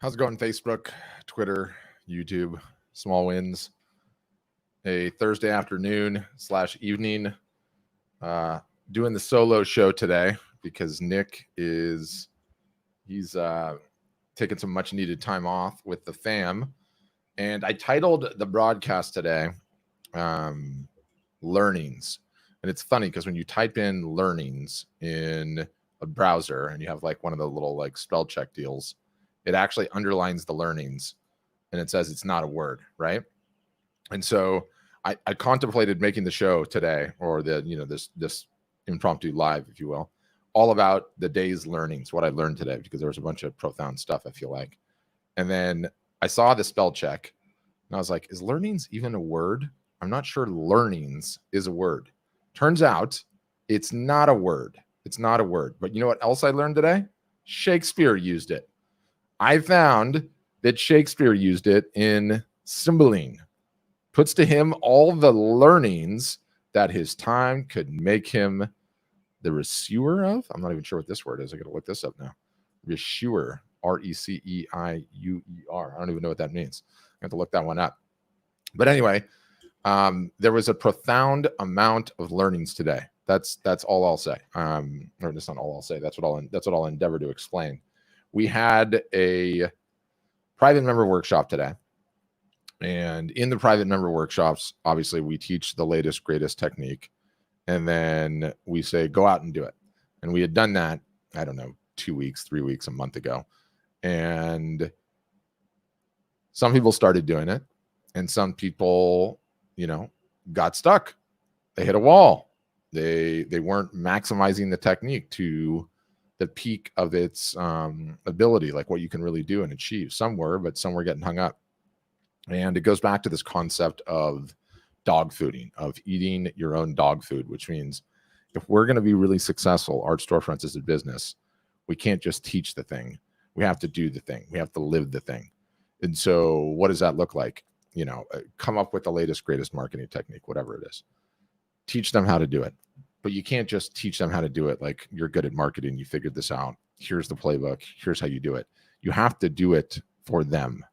How's it going? Facebook, Twitter, YouTube, small wins. A Thursday afternoon / evening. Doing the solo show today because Nick he's taking some much needed time off with the fam. And I titled the broadcast today, Learnings. And it's funny because when you type in learnings in a browser and you have like one of the little like spell check deals, it actually underlines the learnings and it says it's not a word, right? And so I contemplated making the show today, or this impromptu live, if you will, all about the day's learnings, what I learned today, because there was a bunch of profound stuff, I feel like. And then I saw the spell check and I was like, is learnings even a word? I'm not sure learnings is a word. Turns out it's not a word. It's not a word. But you know what else I learned today? Shakespeare used it. I found that Shakespeare used it in Cymbeline. Puts to him all the learnings that his time could make him the receiver of. I'm not even sure what this word is. I got to look this up now. Receiver, Receiuer. I don't even know what that means. I have to look that one up. But anyway, there was a profound amount of learnings today. That's all I'll say. Or that's not all I'll say. That's what I'll endeavor to explain. We had a private member workshop today. And in the private member workshops, obviously, we teach the latest, greatest technique. And then we say, go out and do it. And we had done that, I don't know, 2 weeks, 3 weeks, a month ago. And some people started doing it. And some people, got stuck. They hit a wall. They weren't maximizing the technique to the peak of its ability, like what you can really do and achieve. Some were, but some were getting hung up. And it goes back to this concept of dog fooding, of eating your own dog food, which means if we're going to be really successful, Art Storefronts as a business, we can't just teach the thing. We have to do the thing. We have to live the thing. And so what does that look like? Come up with the latest, greatest marketing technique, whatever it is. Teach them how to do it. But you can't just teach them how to do it like you're good at marketing. You figured this out. Here's the playbook. Here's how you do it. You have to do it for them,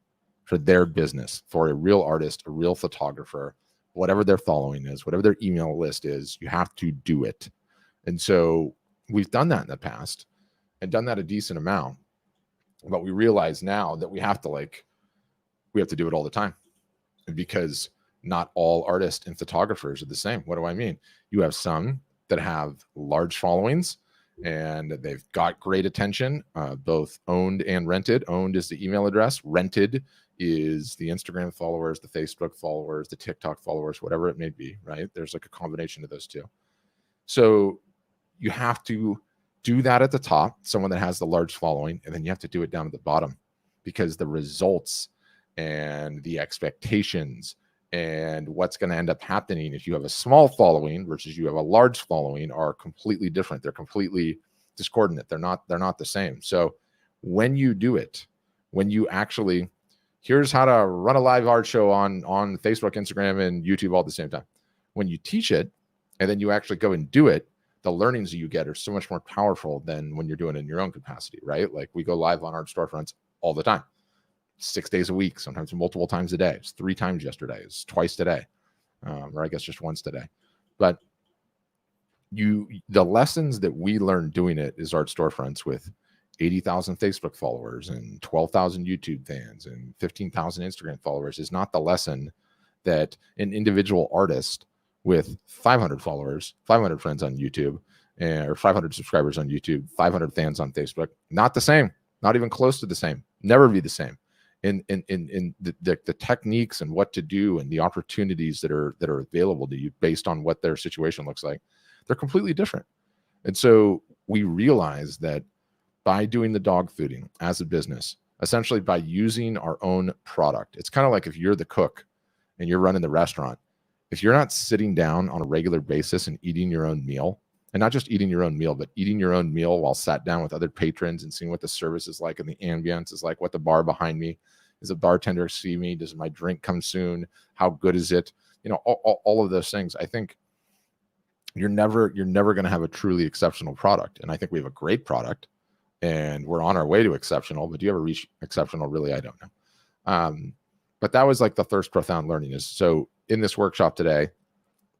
for their business, for a real artist, a real photographer, whatever their following is, whatever their email list is, you have to do it. And so we've done that in the past and done that a decent amount. But we realize now that we have to do it all the time, because not all artists and photographers are the same. What do I mean? You have some that have large followings and they've got great attention, both owned and rented. Owned is the email address. Rented is the Instagram followers, the Facebook followers, the TikTok followers, whatever it may be, right? There's like a combination of those two. So you have to do that at the top, someone that has the large following, and then you have to do it down at the bottom, because the results and the expectations and what's going to end up happening if you have a small following versus you have a large following are completely different. They're completely discordant. They're not the same. So when you do it, when you actually, here's how to run a live art show on Facebook, Instagram, and YouTube all at the same time. When you teach it and then you actually go and do it, the learnings that you get are so much more powerful than when you're doing it in your own capacity, right? Like we go live on Art Storefronts all the time. 6 days a week, sometimes multiple times a day. It's 3 times yesterday. It's twice today, or I guess just once today. But the lessons that we learned doing it is Art Storefronts with 80,000 Facebook followers and 12,000 YouTube fans and 15,000 Instagram followers is not the lesson that an individual artist with 500 followers, 500 friends on YouTube, or 500 subscribers on YouTube, 500 fans on Facebook. Not the same. Not even close to the same. Never be the same. In the techniques and what to do and the opportunities that are available to you based on what their situation looks like, they're completely different. And so we realize that by doing the dog fooding as a business, essentially by using our own product, it's kind of like if you're the cook and you're running the restaurant, if you're not sitting down on a regular basis and eating your own meal, and not just eating your own meal, but eating your own meal while sat down with other patrons and seeing what the service is like and the ambience is like, what the bar behind me, is the bartender see me? Does my drink come soon? How good is it? All of those things. I think you're never going to have a truly exceptional product. And I think we have a great product. and we're on our way to exceptional. But do you ever reach exceptional? Really, I don't know. But that was like the first profound learning is, so in this workshop today,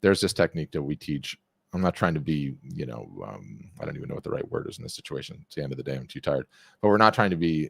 there's this technique that we teach. I'm not trying to be, I don't even know what the right word is in this situation. It's the end of the day. I'm too tired. But we're not trying to be,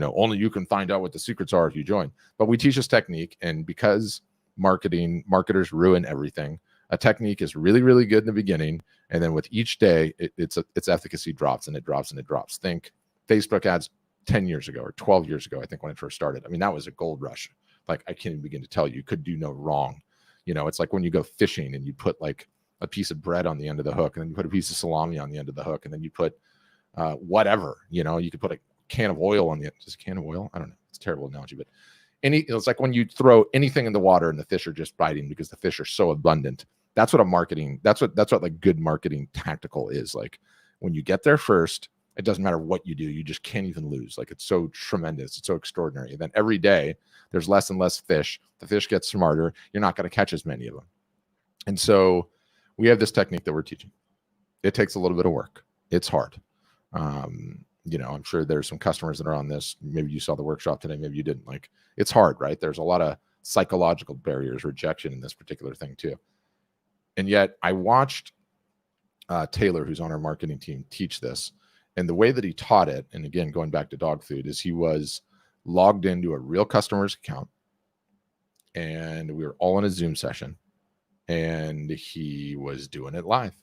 only you can find out what the secrets are if you join. But we teach this technique. And because marketers ruin everything, a technique is really, really good in the beginning. And then with each day, its efficacy drops and it drops and it drops. Think Facebook ads 10 years ago or 12 years ago, I think, when it first started. I mean, that was a gold rush. Like, I can't even begin to tell you. You could do no wrong. It's like when you go fishing and you put like a piece of bread on the end of the hook, and then you put a piece of salami on the end of the hook, and then you put whatever, you could put a can of oil on the end. Just a can of oil? I don't know. It's a terrible analogy, but it's like when you throw anything in the water and the fish are just biting because the fish are so abundant. That's what that's what like good marketing tactical is. Like, when you get there first, it doesn't matter what you do. You just can't even lose. Like, it's so tremendous. It's so extraordinary. And then every day there's less and less fish. The fish get smarter. You're not going to catch as many of them. And so we have this technique that we're teaching. It takes a little bit of work. It's hard. I'm sure there's some customers that are on this. Maybe you saw the workshop today. Maybe you didn't. Like, it's hard, right? There's a lot of psychological barriers, rejection in this particular thing too. And yet I watched Taylor, who's on our marketing team, teach this. And the way that he taught it, and again, going back to dog food, is he was logged into a real customer's account, and we were all in a Zoom session, and he was doing it live.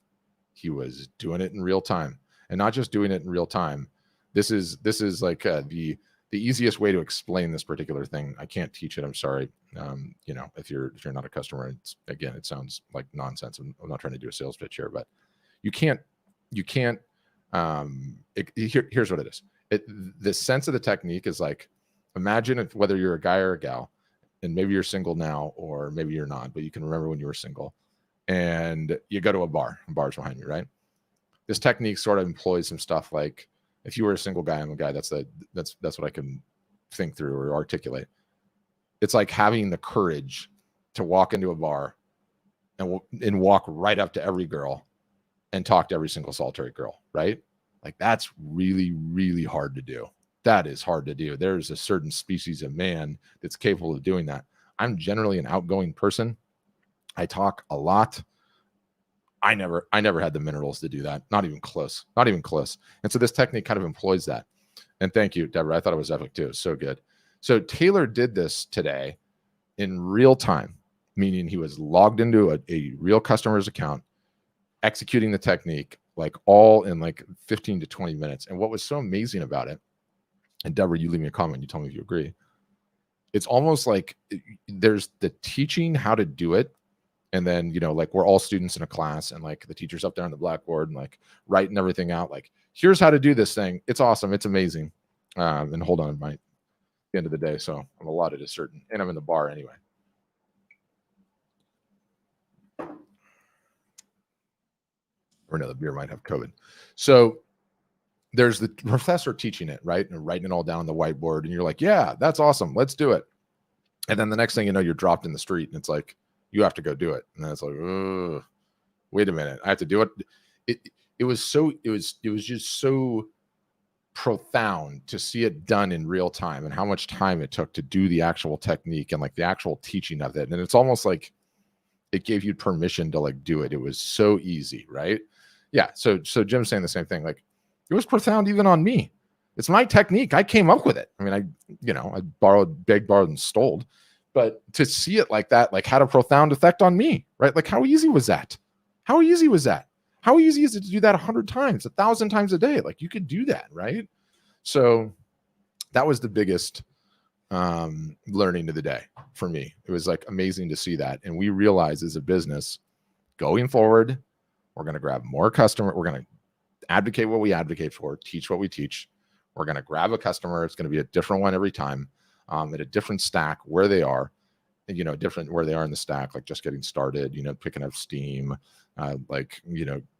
He was doing it in real time, and not just doing it in real time. This is like the easiest way to explain this particular thing. I can't teach it. I'm sorry. If you're not a customer, it sounds like nonsense. I'm not trying to do a sales pitch here, but you can't. Here's what it is. The sense of the technique is like, imagine whether you're a guy or a gal, and maybe you're single now, or maybe you're not, but you can remember when you were single, and you go to a bar. A bar's behind you, right? This technique sort of employs some stuff like, if you were a single guy, I'm a guy. That's what I can think through or articulate. It's like having the courage to walk into a bar and walk right up to every girl and talk to every single solitary girl, right? Like, that's really, really hard to do. That is hard to do. There's a certain species of man that's capable of doing that. I'm generally an outgoing person. I talk a lot. I never had the minerals to do that. Not even close. And so this technique kind of employs that. And thank you, Deborah. I thought it was epic too. So good. So Taylor did this today in real time, meaning he was logged into a real customer's account, executing the technique, like all in like 15 to 20 minutes. And what was so amazing about it, and Deborah, you leave me a comment, you tell me if you agree. It's almost like there's the teaching how to do it. And then, like, we're all students in a class, and like the teacher's up there on the blackboard and like writing everything out. Like, here's how to do this thing. It's awesome. It's amazing. And hold on, the end of the day. So I'm allotted a certain, and I'm in the bar anyway. Or no, the beer might have COVID. So there's the professor teaching it, right? And writing it all down on the whiteboard. And you're like, yeah, that's awesome. Let's do it. And then the next thing you know, you're dropped in the street, and it's like, you have to go do it. And then it's like, oh, wait a minute, I have to do it. It was just so profound to see it done in real time, and how much time it took to do the actual technique and like the actual teaching of it. And it's almost like it gave you permission to like do it. It was so easy, right? Yeah. So Jim's saying the same thing. Like, it was profound even on me. It's my technique. I came up with it. I mean, I begged, borrowed, and stole. But to see it like that, like, had a profound effect on me, right? Like, how easy was that? How easy is it to do that 100 times, 1,000 times a day? Like, you could do that, right? So that was the biggest learning of the day for me. It was like amazing to see that. And we realized as a business going forward, we're going to grab more customer. We're going to advocate what we advocate for, teach what we teach. We're going to grab a customer. It's going to be a different one every time. At a different stack where they are, different where they are in the stack, like just getting started, picking up steam,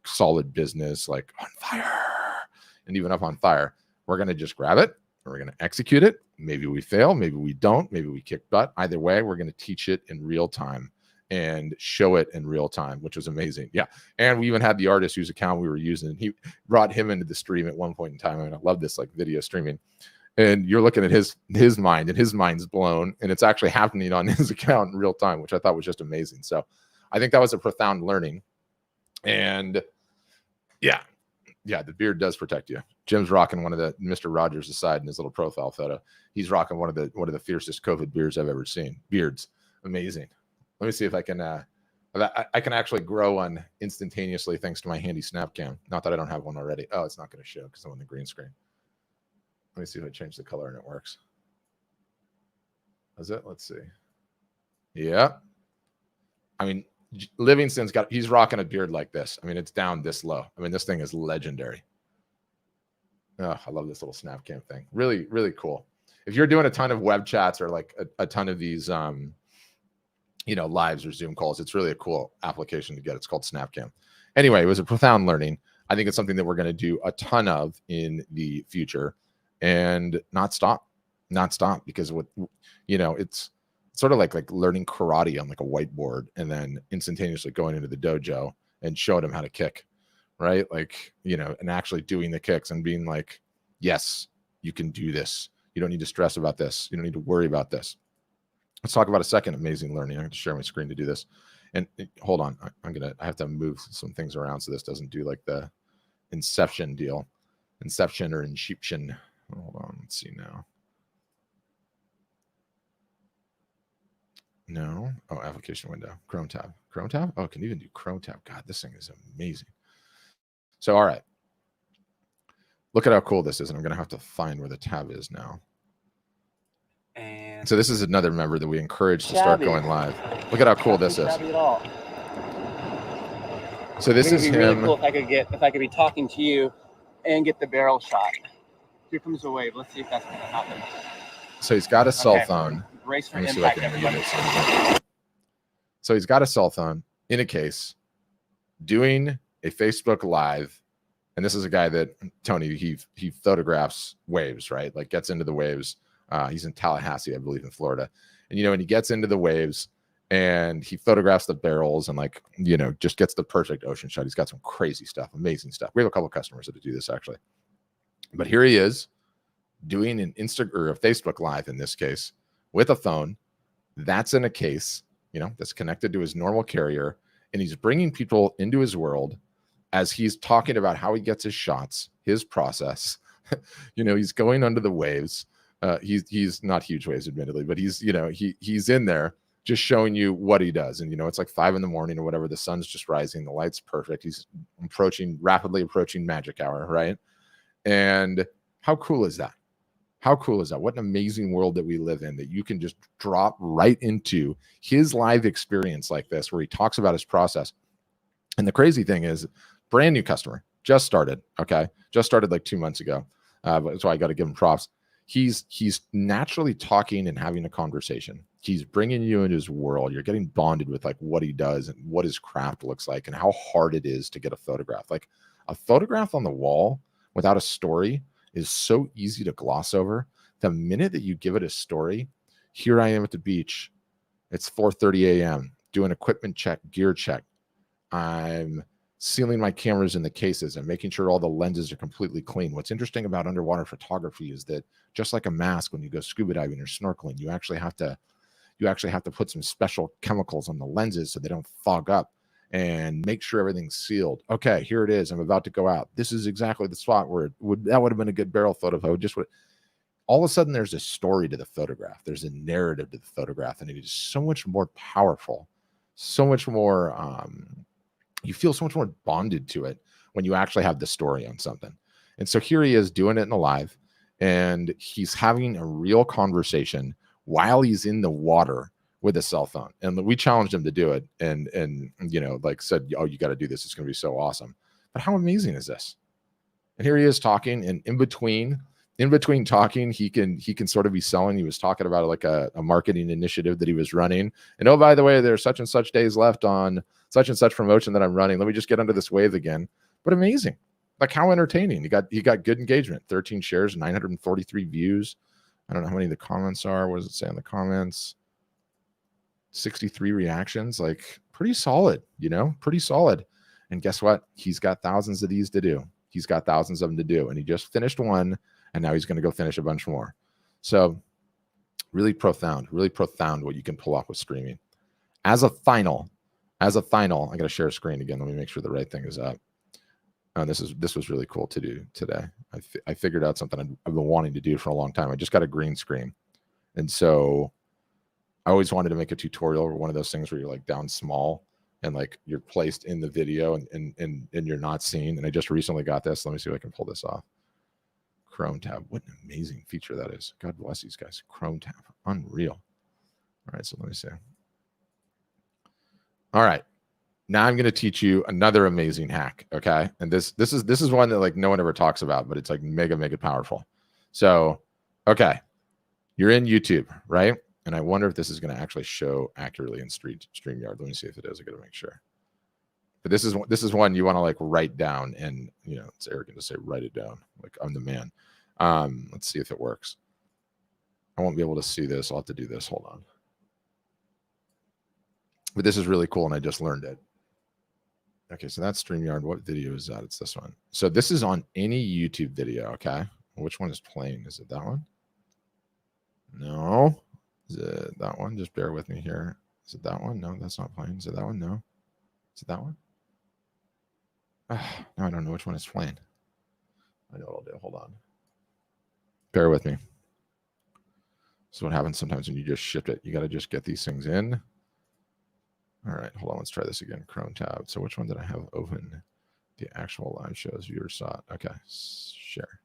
solid business, like on fire, and even up on fire. We're going to just grab it. We're going to execute it. Maybe we fail. Maybe we don't. Maybe we kick butt. Either way, we're going to teach it in real time. and show it in real time, which was amazing. Yeah. And we even had the artist whose account we were using. He brought him into the stream at one point in time. I mean, I love this like video streaming. And you're looking at his mind, and his mind's blown, and it's actually happening on his account in real time, which I thought was just amazing. So I think that was a profound learning. And yeah, the beard does protect you. Jim's rocking one of the Mr. Rogers aside in his little profile photo. He's rocking one of the fiercest COVID beards I've ever seen. Beards, amazing. Let me see if I can I can actually grow one instantaneously thanks to my handy snap cam. Not that I don't have one already. Oh, it's not going to show because I'm on the green screen. Let me see if I change the color and it works. Is it? Let's see. Yeah. I mean, Livingston's he's rocking a beard like this. I mean, it's down this low. I mean, this thing is legendary. Oh, I love this little snap cam thing. Really, really cool. If you're doing a ton of web chats or like a ton of these, lives or Zoom calls, it's really a cool application to get. It's called Snapcam. Anyway, it was a profound learning. I think it's something that we're going to do a ton of in the future. And not stop because it's sort of like learning karate on like a whiteboard and then instantaneously going into the dojo and showing them how to kick, right? Like, and actually doing the kicks and being like, yes, you can do this. You don't need to stress about this. You don't need to worry about this. Let's talk about a second amazing learning. I'm going to share my screen to do this. And hold on, I have to move some things around so this doesn't do like the Inception deal. Inception or Inception. Hold on, let's see now. No. Oh, application window. Chrome tab. Chrome tab? Oh, it can even do Chrome tab. God, this thing is amazing. So, all right. Look at how cool this is. And I'm going to have to find where the tab is now. And so this is another member that we encourage to start going live. Look at how cool this is. So this is him. Really cool if I could be talking to you and get the barrel shot. Here comes the wave. Let's see if that's going to happen. So he's got a cell phone. Brace for impact, everybody. So he's got a cell phone in a case doing a Facebook Live. And this is a guy that, Tony, he photographs waves, right? Like gets into the waves. He's in Tallahassee, I believe, in Florida. And, when he gets into the waves and he photographs the barrels and just gets the perfect ocean shot. He's got some crazy stuff, amazing stuff. We have a couple of customers that do this actually. But here he is doing an Instagram or a Facebook Live in this case with a phone that's in a case, that's connected to his normal carrier. And he's bringing people into his world as he's talking about how he gets his shots, his process. He's going under the waves. He's not huge waves, admittedly, but he's in there just showing you what he does. And, it's like 5 a.m. or whatever. The sun's just rising. The light's perfect. He's rapidly approaching magic hour. Right. And how cool is that? How cool is that? What an amazing world that we live in, that you can just drop right into his live experience like this, where he talks about his process. And the crazy thing is, brand new customer, just started. Okay. Just started like 2 months ago. So I got to give him props. He's naturally talking and having a conversation. He's bringing you into his world. You're getting bonded with like what he does and what his craft looks like and how hard it is to get a photograph. Like a photograph on the wall without a story is so easy to gloss over. The minute that you give it a story, here I am at the beach. It's 4:30 a.m. doing equipment check, gear check. I'm sealing my cameras in the cases and making sure all the lenses are completely clean. What's interesting about underwater photography is that just like a mask, when you go scuba diving or snorkeling, you actually have to put some special chemicals on the lenses so they don't fog up and make sure everything's sealed. Okay, here it is. I'm about to go out. This is exactly the spot where that would have been a good barrel photo. If I would all of a sudden there's a story to the photograph. There's a narrative to the photograph, and it is so much more powerful, so much more, you feel so much more bonded to it when you actually have the story on something. And so here he is doing it in a live, and he's having a real conversation while he's in the water with a cell phone. And we challenged him to do it and said, oh, you got to do this. It's going to be so awesome. But how amazing is this? And here he is talking, and in between talking, he can sort of be selling. He was talking about like a marketing initiative that he was running. And oh, by the way, there's such and such days left on such and such promotion that I'm running. Let me just get under this wave again. But amazing. Like how entertaining. He got good engagement, 13 shares, 943 views. I don't know how many of the comments are. What does it say in the comments? 63 reactions, like pretty solid, you know, pretty solid. And guess what? He's got thousands of these to do. He's got thousands of them to do. And he just finished one, and now he's going to go finish a bunch more. So really profound what you can pull off with streaming. As a final, I got to share a screen again. Let me make sure the right thing is up. This was really cool to do today. I figured out something I've been wanting to do for a long time. I just got a green screen. And so I always wanted to make a tutorial or one of those things where you're like down small and like you're placed in the video and you're not seen. And I just recently got this. Let me see if I can pull this off. Chrome tab. What an amazing feature that is. God bless these guys. Chrome tab. Unreal. All right, so let me see. All right. Now I'm going to teach you another amazing hack, okay? And this is one that like no one ever talks about, but it's like mega powerful. So, okay. You're in YouTube, right? And I wonder if this is going to actually show accurately in StreamYard. Let me see if it is. I got to make sure. But this is one you want to like write down, and you know, it's arrogant to say write it down. Like I'm the man. Let's see if it works. I won't be able to see this. I'll have to do this. Hold on. But this is really cool, and I just learned it. Okay, so that's StreamYard. What video is that? It's this one. So this is on any YouTube video, okay? Which one is playing? Is it that one? No. Is it that one? Just bear with me here. Is it that one? No, that's not playing. Is it that one? No. Is it that one? Now I don't know which one is playing. I know what I'll do. Hold on. Bear with me. So what happens sometimes when you just shift it, you got to just get these things in. All right, hold on. Let's try this again. Chrome tab. So which one did I have open? The actual live shows viewers saw it. Okay, share.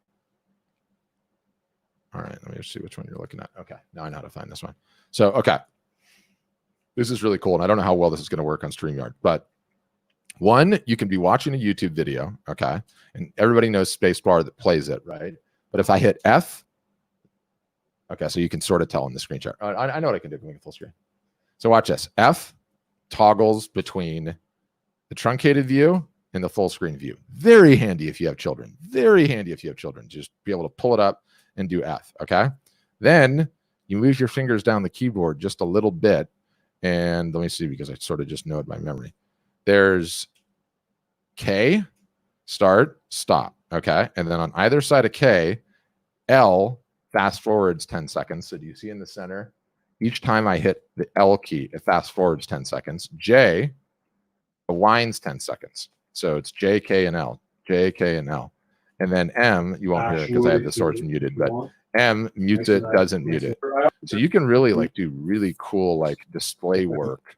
All right, let me just see which one you're looking at. Okay, now I know how to find this one. So, okay. This is really cool, and I don't know how well this is going to work on StreamYard, but one, you can be watching a YouTube video, okay, and everybody knows spacebar that plays it, right? But if I hit F, okay, so you can sort of tell in the screenshot. I know what I can do. Can make it full screen. So watch this. F toggles between the truncated view and the full screen view. Very handy if you have children. Very handy if you have children. Just be able to pull it up and do F, okay? Then you move your fingers down the keyboard just a little bit, and let me see, because I sort of just know it by memory. There's K, start, stop, okay? And then on either side of K, L fast forwards 10 seconds. So do you see in the center? Each time I hit the L key, it fast forwards 10 seconds. J rewinds 10 seconds. So it's J, K, and L. J, K, and L. And then M, you won't hear it because I have the source muted, but M mutes it, doesn't mute it. So you can really like do really cool like display work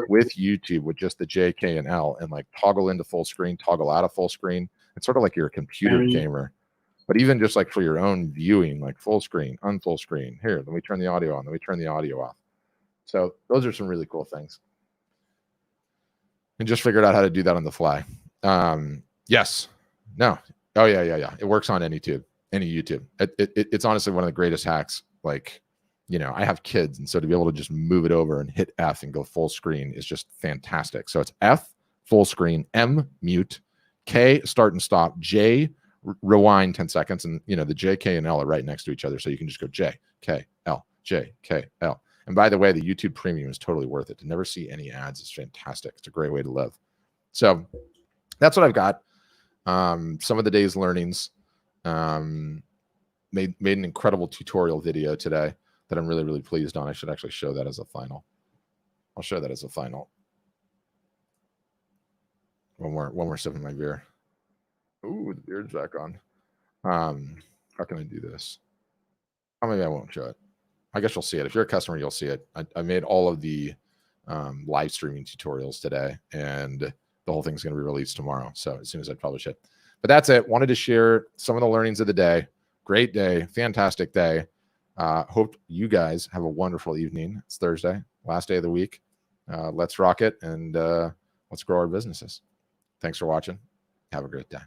with YouTube with just the J, K, and L, and like toggle into full screen, toggle out of full screen. It's sort of like you're a computer gamer. But even just like for your own viewing, like full screen, unfull screen. Here, let me turn the audio on. Let me turn the audio off. So those are some really cool things. And just figured out how to do that on the fly. Yes. No. Oh, yeah. It works on any YouTube. It's honestly one of the greatest hacks. Like, you know, I have kids, and so to be able to just move it over and hit F and go full screen is just fantastic. So it's F, full screen, M, mute, K, start and stop, J, rewind 10 seconds, and you know the J, K, and L are right next to each other, so you can just go J, K, L, J, K, L. And by the way, the YouTube Premium is totally worth it. To never see any ads is fantastic. It's a great way to live. So that's what I've got. Some of the day's learnings. Made an incredible tutorial video today that I'm really pleased on. I should actually show that as a final. I'll show that as a final. One more sip of my beer. Ooh, the beard's back on. How can I do this? Oh, maybe I won't show it. I guess you'll see it. If you're a customer, you'll see it. I made all of the live streaming tutorials today, and the whole thing's going to be released tomorrow. So as soon as I publish it. But that's it. Wanted to share some of the learnings of the day. Great day. Fantastic day. Hope you guys have a wonderful evening. It's Thursday, last day of the week. Let's rock it, and let's grow our businesses. Thanks for watching. Have a great day.